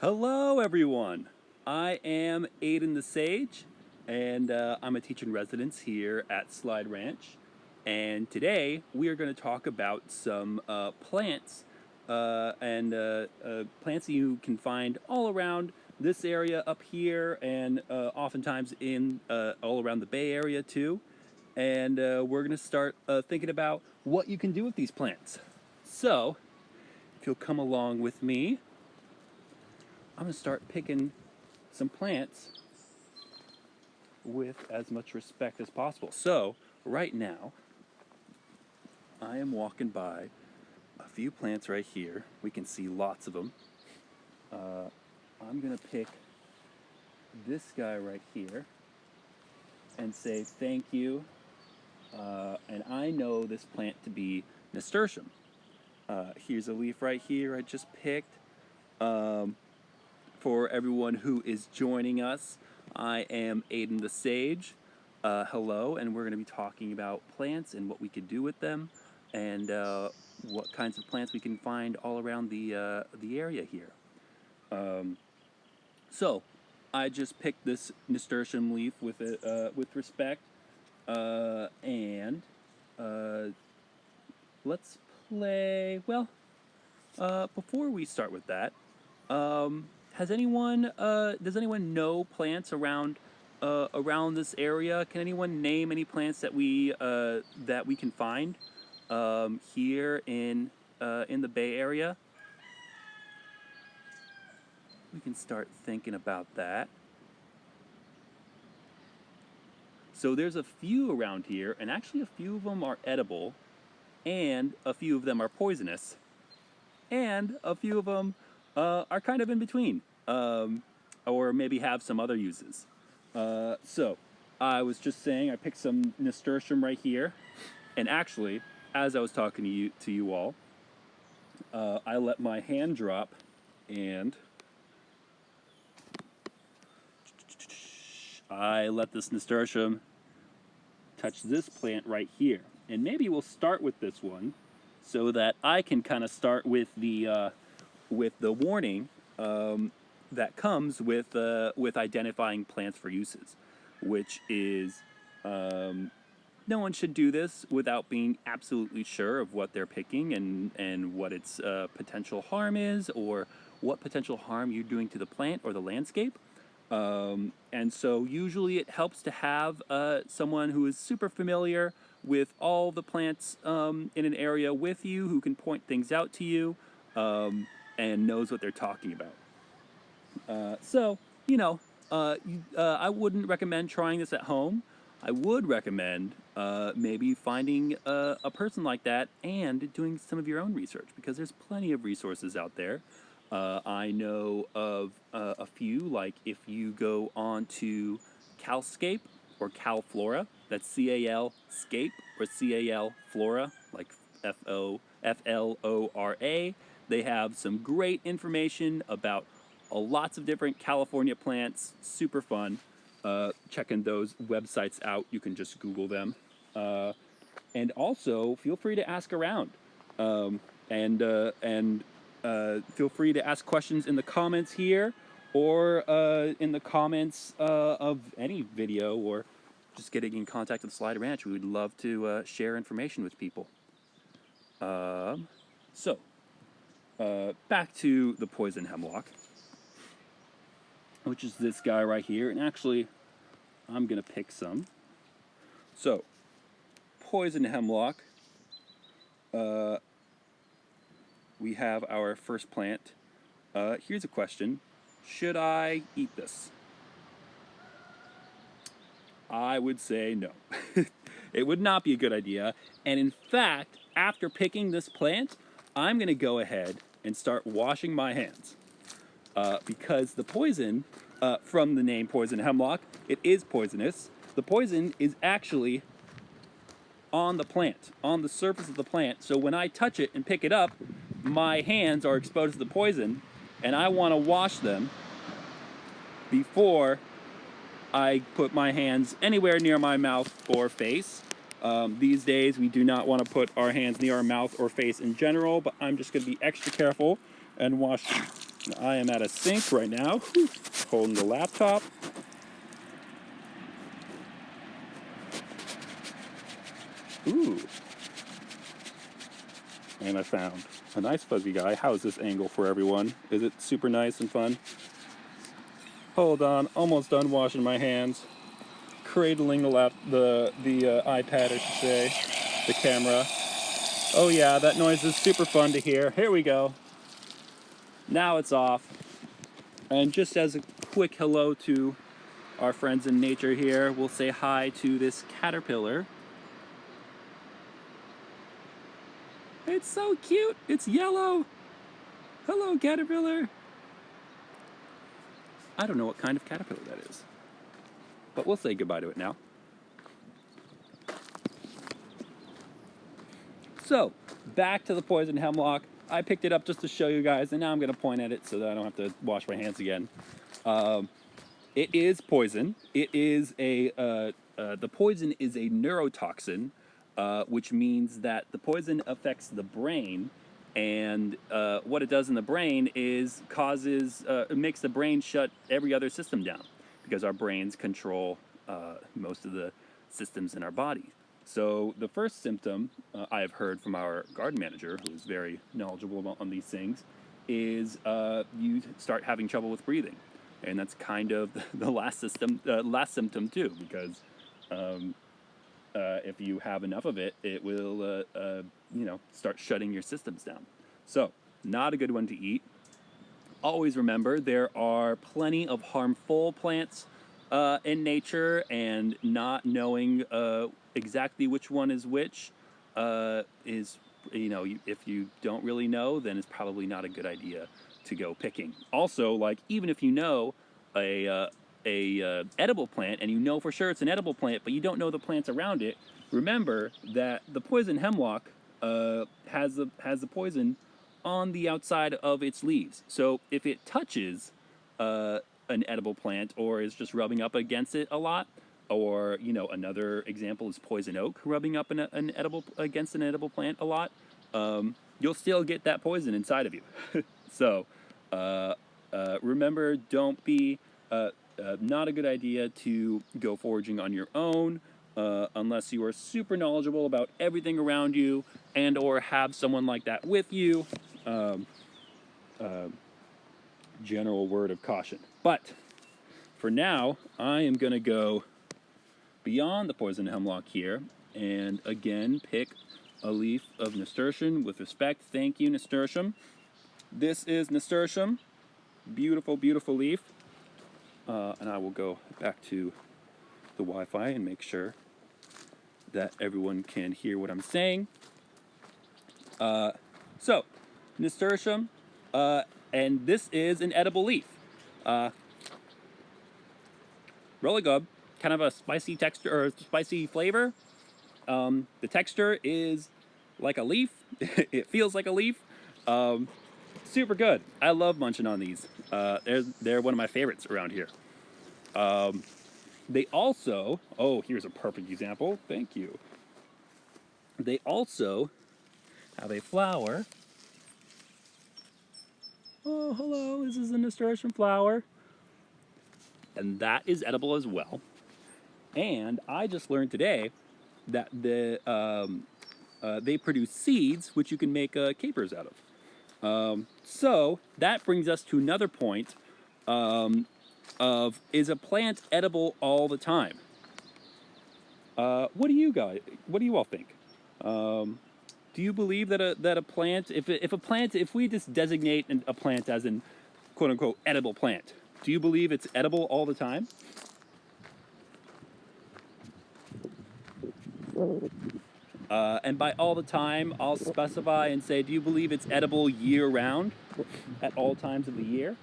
Hello, everyone. I am Aiden the Sage, and I'm a teacher in residence here at Slide Ranch. And today we are going to talk about some plants and plants that you can find all around this area up here, and oftentimes in all around the Bay Area too. And we're going to start thinking about what you can do with these plants. So, if you'll come along with me, I'm going to start picking some plants with as much respect as possible. So, right now, I am walking by a few plants right here. We can see lots of them. I'm going to pick this guy right here and say thank you. And I know this plant to be nasturtium. Here's a leaf right here I just picked. For everyone who is joining us, I am Aiden the Sage. Hello, and we're going to be talking about plants and what we could do with them, and what kinds of plants we can find all around the area here. So, I just picked this nasturtium leaf with respect, and let's play. Well, before we start with that. Does anyone know plants around this area? Can anyone name any plants that we can find here in the Bay Area? We can start thinking about that. So there's a few around here, and actually a few of them are edible, and a few of them are poisonous, and a few of them are kind of in between, or maybe have some other uses. So, I was just saying I picked some nasturtium right here, and actually, as I was talking to you all, I let my hand drop, and I let this nasturtium touch this plant right here. And maybe we'll start with this one, so that I can kind of start with the warning that comes with identifying plants for uses, which is no one should do this without being absolutely sure of what they're picking and what its potential harm is, or what potential harm you're doing to the plant or the landscape. And so usually it helps to have someone who is super familiar with all the plants in an area with you, who can point things out to you, and knows what they're talking about. So, I wouldn't recommend trying this at home. I would recommend maybe finding a person like that and doing some of your own research, because there's plenty of resources out there. I know of a few, like if you go on to Calscape or Calflora, that's CAL Scape or CAL Flora, like FLORA. They have some great information about lots of different California plants. Super fun. Checking those websites out. You can just Google them. And also, feel free to ask around. And feel free to ask questions in the comments here, or in the comments of any video, or just getting in contact with Slide Ranch. We would love to share information with people. So, back to the poison hemlock, which is this guy right here. And actually, I'm going to pick some. So, poison hemlock. We have our first plant. Here's a question. Should I eat this? I would say no. It would not be a good idea. And in fact, after picking this plant, I'm going to go ahead and start washing my hands. Because the poison, from the name poison hemlock, it is poisonous. The poison is actually on the plant, on the surface of the plant. So when I touch it and pick it up, my hands are exposed to the poison, and I want to wash them before I put my hands anywhere near my mouth or face. These days, we do not want to put our hands near our mouth or face in general, but I'm just going to be extra careful and wash I am at a sink right now, holding the laptop. Ooh. And I found a nice fuzzy guy. How's this angle for everyone? Is it super nice and fun? Hold on, almost done washing my hands. Cradling the iPad, I should say, the camera. Oh yeah, that noise is super fun to hear. Here we go. Now it's off. And just as a quick hello to our friends in nature here, we'll say hi to this caterpillar. It's so cute. It's yellow. Hello, caterpillar. I don't know what kind of caterpillar that is, but we'll say goodbye to it now. So, back to the poison hemlock. I picked it up just to show you guys, and now I'm going to point at it so that I don't have to wash my hands again. It is poison. It is the poison is a neurotoxin, which means that the poison affects the brain, and what it does in the brain is it makes the brain shut every other system down, because our brains control most of the systems in our body. So the first symptom I have heard from our garden manager, who is very knowledgeable on these things, is you start having trouble with breathing, and that's kind of the last symptom too, because if you have enough of it, it will start shutting your systems down. So not a good one to eat. Always remember, there are plenty of harmful plants in nature, and not knowing exactly which one is which is, if you don't really know, then it's probably not a good idea to go picking. Also, like, even if you know a edible plant, and you know for sure it's an edible plant, but you don't know the plants around it, remember that the poison hemlock has the poison on the outside of its leaves. So if it touches an edible plant, or is just rubbing up against it a lot, or another example is poison oak rubbing up against an edible plant a lot, you'll still get that poison inside of you. So remember, don't be not a good idea to go foraging on your own unless you are super knowledgeable about everything around you, and or have someone like that with you. General word of caution. But for now, I am going to go beyond the poison hemlock here, and again pick a leaf of nasturtium with respect. Thank you, nasturtium. This is nasturtium. Beautiful, beautiful leaf. And I will go back to the Wi-Fi and make sure that everyone can hear what I'm saying. So, nasturtium, and this is an edible leaf. Really good. Kind of a spicy texture, or spicy flavor. The texture is like a leaf. It feels like a leaf. Super good. I love munching on these. They're one of my favorites around here. They also, here's a perfect example. Thank you. They also have a flower. Oh, hello. This is a nasturtium flower. And that is edible as well. And I just learned today that they produce seeds, which you can make capers out of. So that brings us to another point of, is a plant edible all the time? What do you all think? Do you believe that a plant, if we just designate a plant as an quote unquote edible plant, do you believe it's edible all the time? And by all the time, I'll specify and say, do you believe it's edible year round, at all times of the year?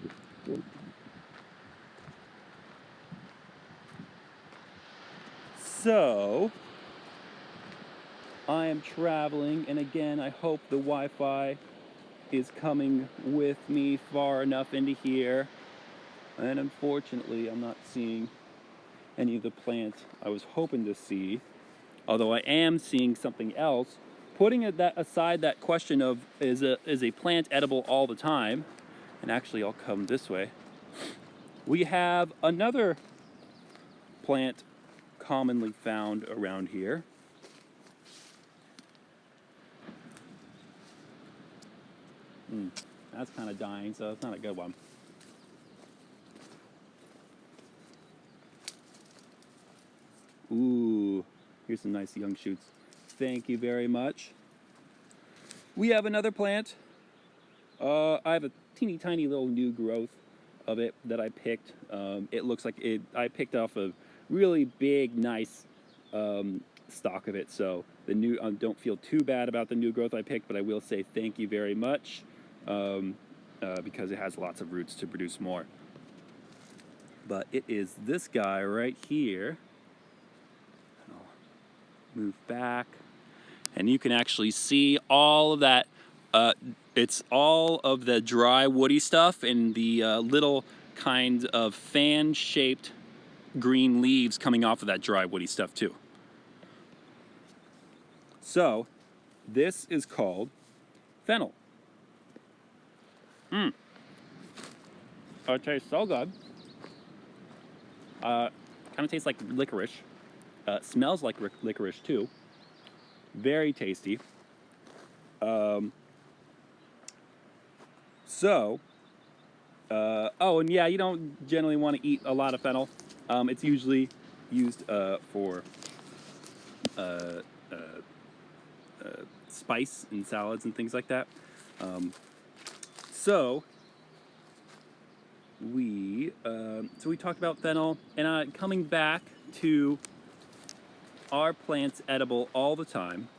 So, I am traveling, and again, I hope the Wi-Fi is coming with me far enough into here. And unfortunately, I'm not seeing any of the plants I was hoping to see. Although I am seeing something else. Putting that aside, that question of is a plant edible all the time, And actually, I'll come this way. We have another plant commonly found around here. That's kind of dying, so it's not a good one. Ooh, here's some nice young shoots. Thank you very much. We have another plant. I have a teeny tiny little new growth of it that I picked. It looks like I picked off a really big, nice stock of it. So the new, don't feel too bad about the new growth I picked, but I will say thank you very much because it has lots of roots to produce more. But it is this guy right here. I'll move back, and you can actually see all of that. It's all of the dry woody stuff and the little kind of fan-shaped green leaves coming off of that dry woody stuff too. So this is called fennel. It tastes so good. Kind of tastes like licorice. Smells like licorice too. Very tasty. Oh, and yeah, you don't generally want to eat a lot of fennel. It's usually used for spice in salads and things like that. So we talked about fennel, and coming back to are plants edible all the time?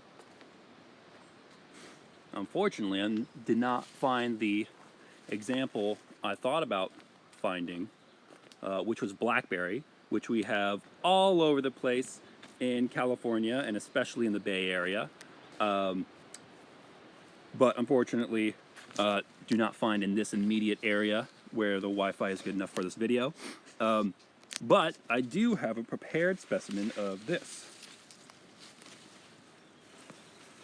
Unfortunately, I did not find the example I thought about finding, which was blackberry, which we have all over the place in California and especially in the Bay Area. But unfortunately, do not find in this immediate area where the Wi-Fi is good enough for this video. But I do have a prepared specimen of this.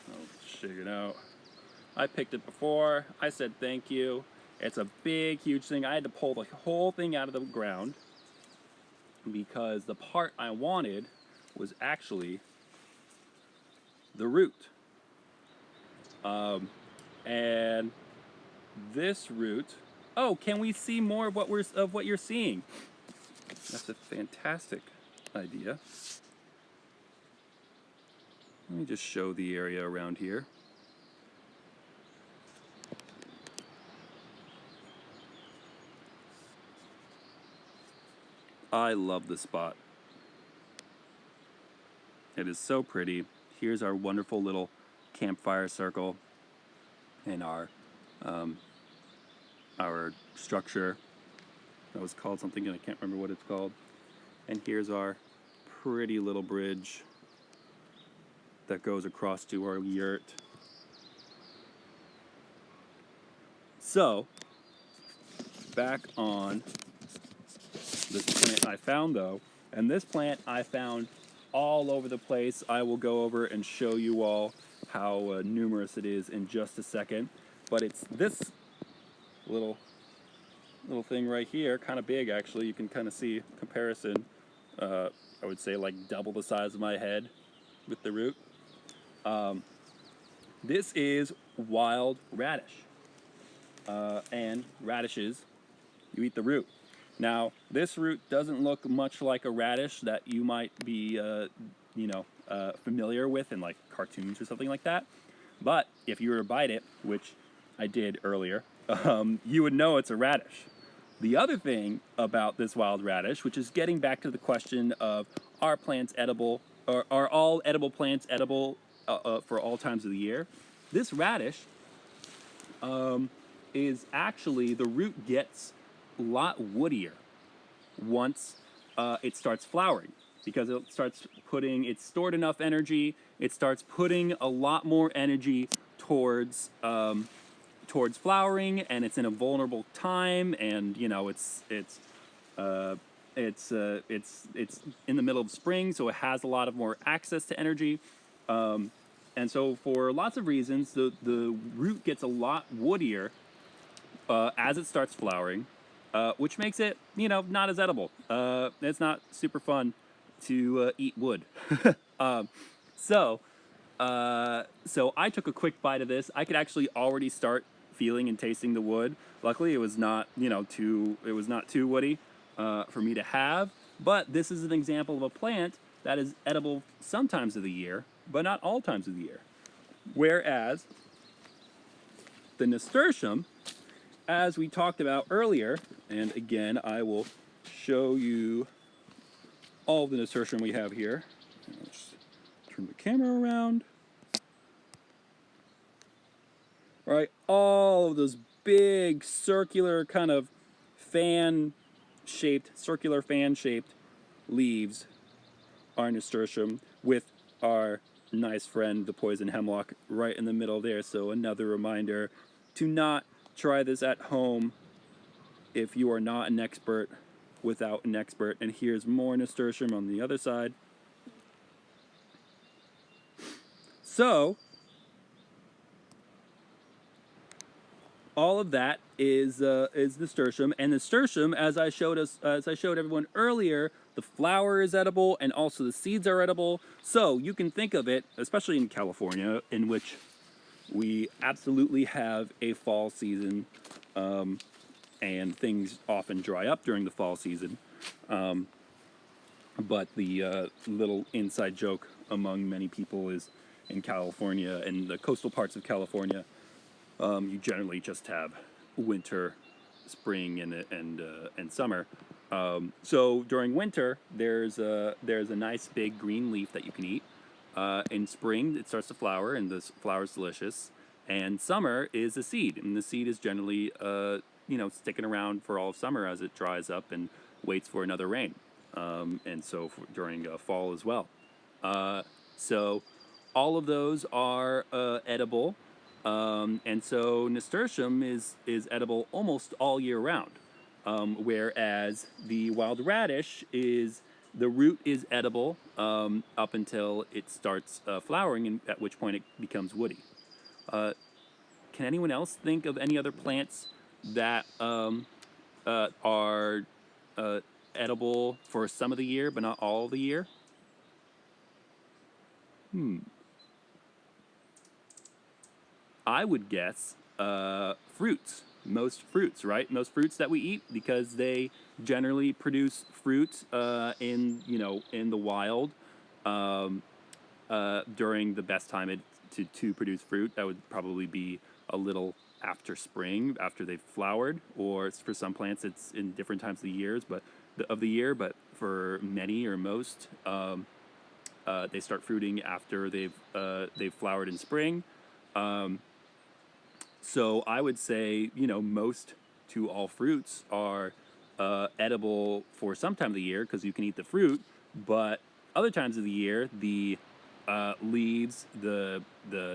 Let's check it out. I picked it before. I said thank you. It's a big, huge thing. I had to pull the whole thing out of the ground because the part I wanted was actually the root. And this root. Oh, can we see more of what you're seeing? That's a fantastic idea. Let me just show the area around here. I love this spot. It is so pretty. Here's our wonderful little campfire circle and our structure. That was called something and I can't remember what it's called. And here's our pretty little bridge that goes across to our yurt. So, back on this plant I found though, and this plant I found all over the place. I will go over and show you all how numerous it is in just a second. But it's this little thing right here, kind of big actually. You can kind of see comparison. I would say like double the size of my head with the root. This is wild radish. And radishes, you eat the root. Now, this root doesn't look much like a radish that you might be, familiar with in like cartoons or something like that. But if you were to bite it, which I did earlier, you would know it's a radish. The other thing about this wild radish, which is getting back to the question of are plants edible, or are all edible plants edible for all times of the year? This radish is actually, the root gets a lot woodier once it starts flowering, because it's stored enough energy, it starts putting a lot more energy towards flowering, and it's in a vulnerable time, and it's in the middle of spring, so it has a lot of more access to energy, and so for lots of reasons the root gets a lot woodier as it starts flowering, which makes it, not as edible. It's not super fun to eat wood. So, so I took a quick bite of this. I could actually already start feeling and tasting the wood. Luckily, it was not, it was not too woody for me to have. But this is an example of a plant that is edible some times of the year, but not all times of the year. Whereas the nasturtium, as we talked about earlier, and again, I will show you all the nasturtium we have here. Let's turn the camera around. Right, all of those big circular kind of circular fan-shaped leaves are nasturtium, with our nice friend, the poison hemlock, right in the middle there. So another reminder to not try this at home if you are not an expert without an expert. And here's more nasturtium on the other side. So all of that is nasturtium, and nasturtium, as I showed everyone earlier, the flower is edible, and also the seeds are edible. So you can think of it, especially in California, in which we absolutely have a fall season, and things often dry up during the fall season. But the little inside joke among many people is, in California and the coastal parts of California, you generally just have winter, spring, and summer. So during winter, there's a nice big green leaf that you can eat. In spring, it starts to flower, and the flower is delicious. And summer is a seed, and the seed is generally, sticking around for all of summer as it dries up and waits for another rain. And so during fall as well. So all of those are edible. And so nasturtium is edible almost all year round. Whereas the wild radish the root is edible up until it starts flowering, and at which point it becomes woody. Can anyone else think of any other plants that are edible for some of the year, but not all of the year? I would guess fruits. Most fruits, right? Most fruits that we eat, because they generally produce fruit in the wild during the best time to produce fruit. That would probably be a little after spring, after they've flowered, or for some plants it's in different times of the years, but but for many or most, they start fruiting after they've flowered in spring. So I would say, most to all fruits are edible for some time of the year because you can eat the fruit, but other times of the year, the leaves, the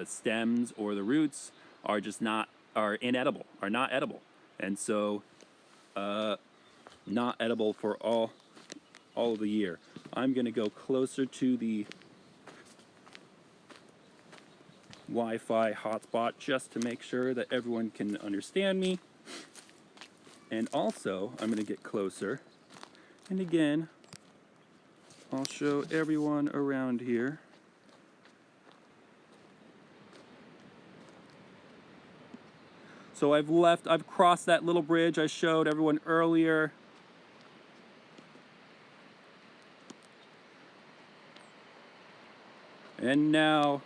stems, or the roots are not edible, and so not edible for all of the year. I'm gonna go closer to the Wi-Fi hotspot just to make sure that everyone can understand me. And also, I'm going to get closer. And again, I'll show everyone around here. So I've crossed that little bridge I showed everyone earlier. And now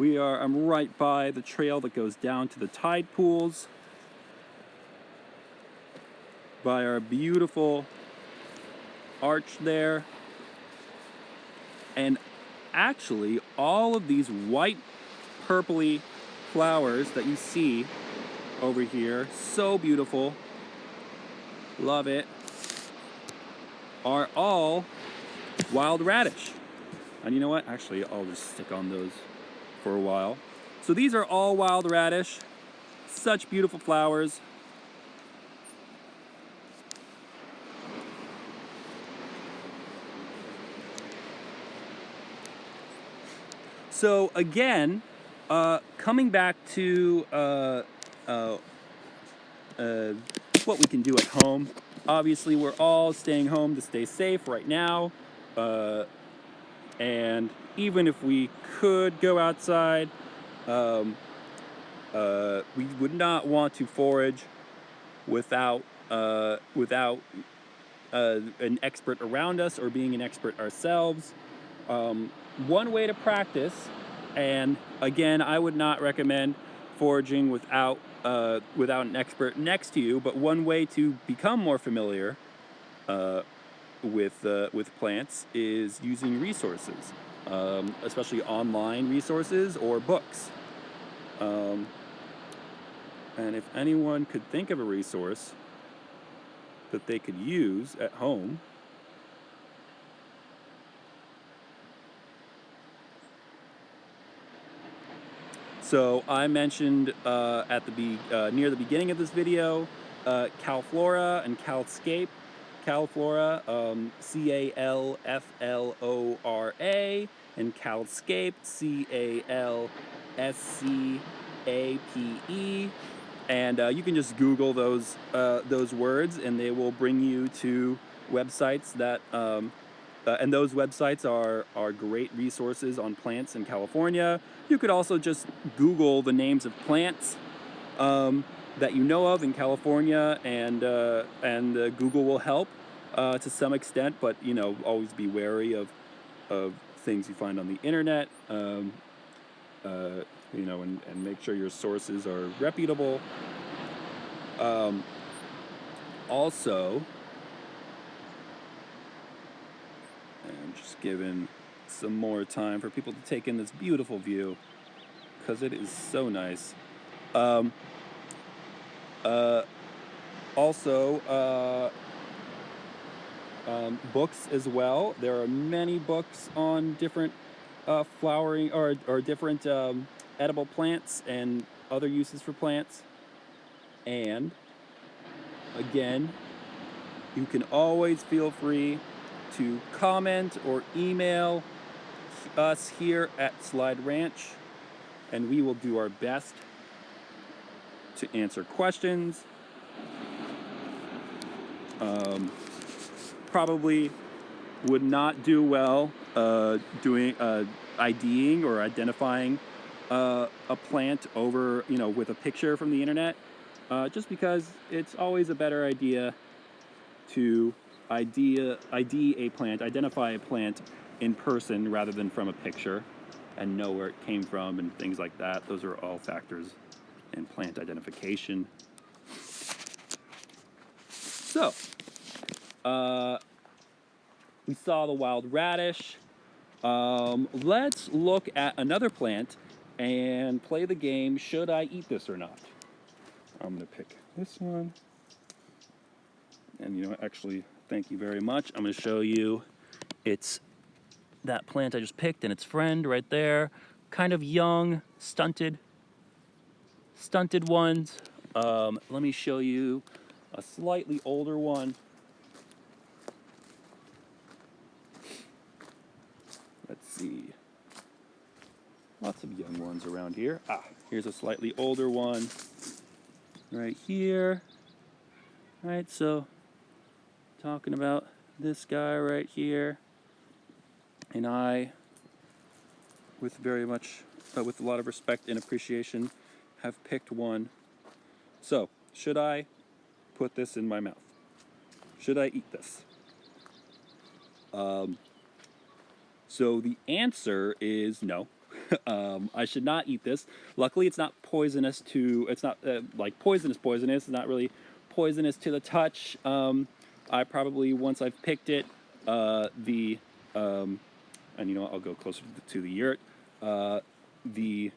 I'm right by the trail that goes down to the tide pools, by our beautiful arch there. And actually, all of these white, purpley flowers that you see over here, so beautiful, love it, are all wild radish. And you know what? Actually, I'll just stick on those for a while. So these are all wild radish. Such beautiful flowers. So again, coming back to what we can do at home. Obviously, we're all staying home to stay safe right now, and even if we could go outside, we would not want to forage without an expert around us or being an expert ourselves. One way to practice, and again, I would not recommend foraging without an expert next to you, but one way to become more familiar with plants is using resources, especially online resources or books. And if anyone could think of a resource that they could use at home, so I mentioned near the beginning of this video, Calflora and Calscape. Calflora, Calflora, and Calscape, Calscape. And you can just Google those words, and they will bring you to websites that. And those websites are great resources on plants in California. You could also just Google the names of plants that you know of in California, and Google will help to some extent. But always be wary of things you find on the internet. And make sure your sources are reputable. Also, and just giving some more time for people to take in this beautiful view, because it is so nice. Books as well. There are many books on different flowering or different edible plants and other uses for plants. And again, you can always feel free to comment or email us here at Slide Ranch, and we will do our best to answer questions. Probably would not do well doing IDing or identifying a plant over with a picture from the internet, just because it's always a better idea to identify a plant in person rather than from a picture, and know where it came from and things like that. Those are all factors in plant identification. So, we saw the wild radish. Let's look at another plant and play the game, should I eat this or not? I'm gonna pick this one. And actually, thank you very much. I'm gonna show you, it's that plant I just picked and its friend right there. Kind of young, stunted ones. Let me show you a slightly older one. Let's see. Lots of young ones around here. Here's a slightly older one right here. Right, so talking about this guy right here. And I, with a lot of respect and appreciation, have picked one. So, should I put this in my mouth? Should I eat this? So the answer is no. I should not eat this. Luckily, it's not poisonous it's not like poisonous. It's not really poisonous to the touch. I probably, once I've picked it, and I'll go closer to the yurt. The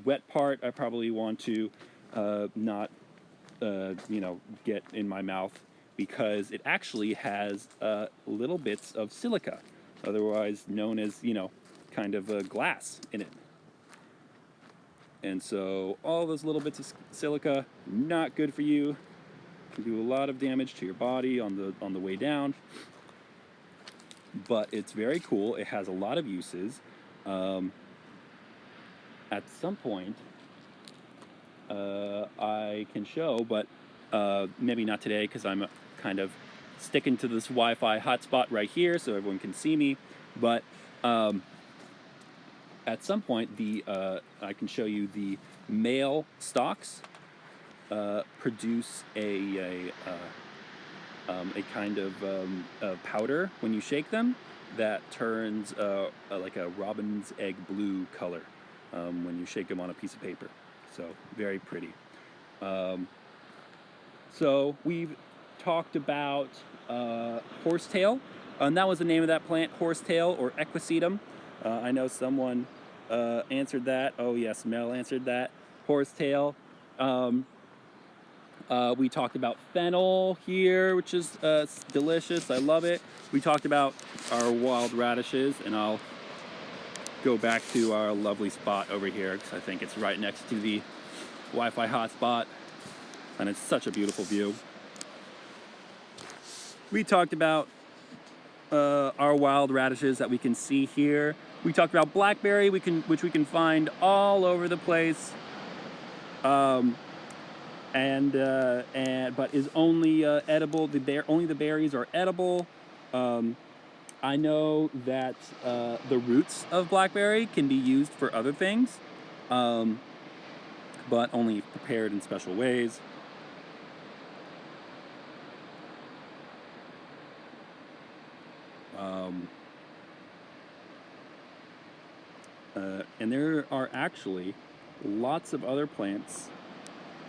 wet part, I probably want to not, get in my mouth, because it actually has little bits of silica, otherwise known as, kind of glass in it. And so all those little bits of silica, not good for you. Can do a lot of damage to your body on the way down. But it's very cool. It has a lot of uses. At some point, I can show, but Maybe not today because I'm kind of sticking to this Wi-Fi hotspot right here so everyone can see me. But at some point, I can show you the male stalks produce a kind of powder when you shake them that turns like a robin's egg blue color when you shake them on a piece of paper. So very pretty. So we've talked about horsetail, and that was the name of that plant, horsetail or equisetum. I know someone answered that. Oh yes, Mel answered that. Horsetail. We talked about fennel here, which is delicious. I love it. We talked about our wild radishes, and I'll go back to our lovely spot over here because I think it's right next to the Wi-Fi hotspot, and it's such a beautiful view. We talked about our wild radishes that we can see here. We talked about blackberry, which we can find all over the place. But is only edible. Only the berries are edible. I know that the roots of blackberry can be used for other things, but only prepared in special ways. And there are actually lots of other plants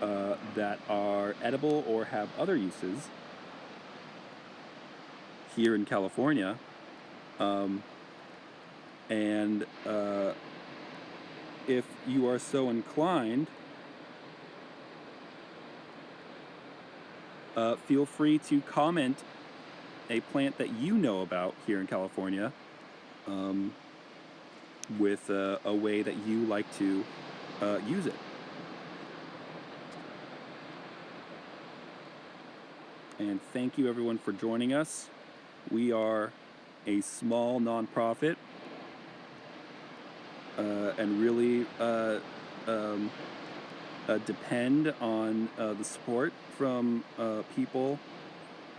that are edible or have other uses here in California. If you are so inclined, feel free to comment a plant that you know about here in California with a way that you like to use it. And thank you everyone for joining us. We are a small nonprofit and really depend on the support from people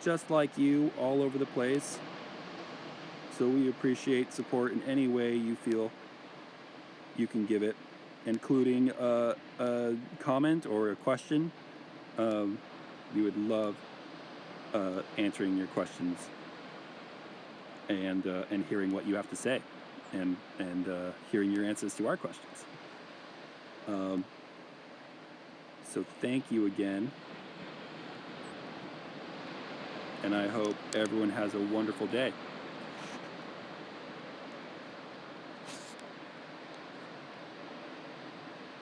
just like you all over the place. So we appreciate support in any way you feel you can give it, including a comment or a question. We would love answering your questions and hearing what you have to say, and hearing your answers to our questions. So thank you again, and I hope everyone has a wonderful day.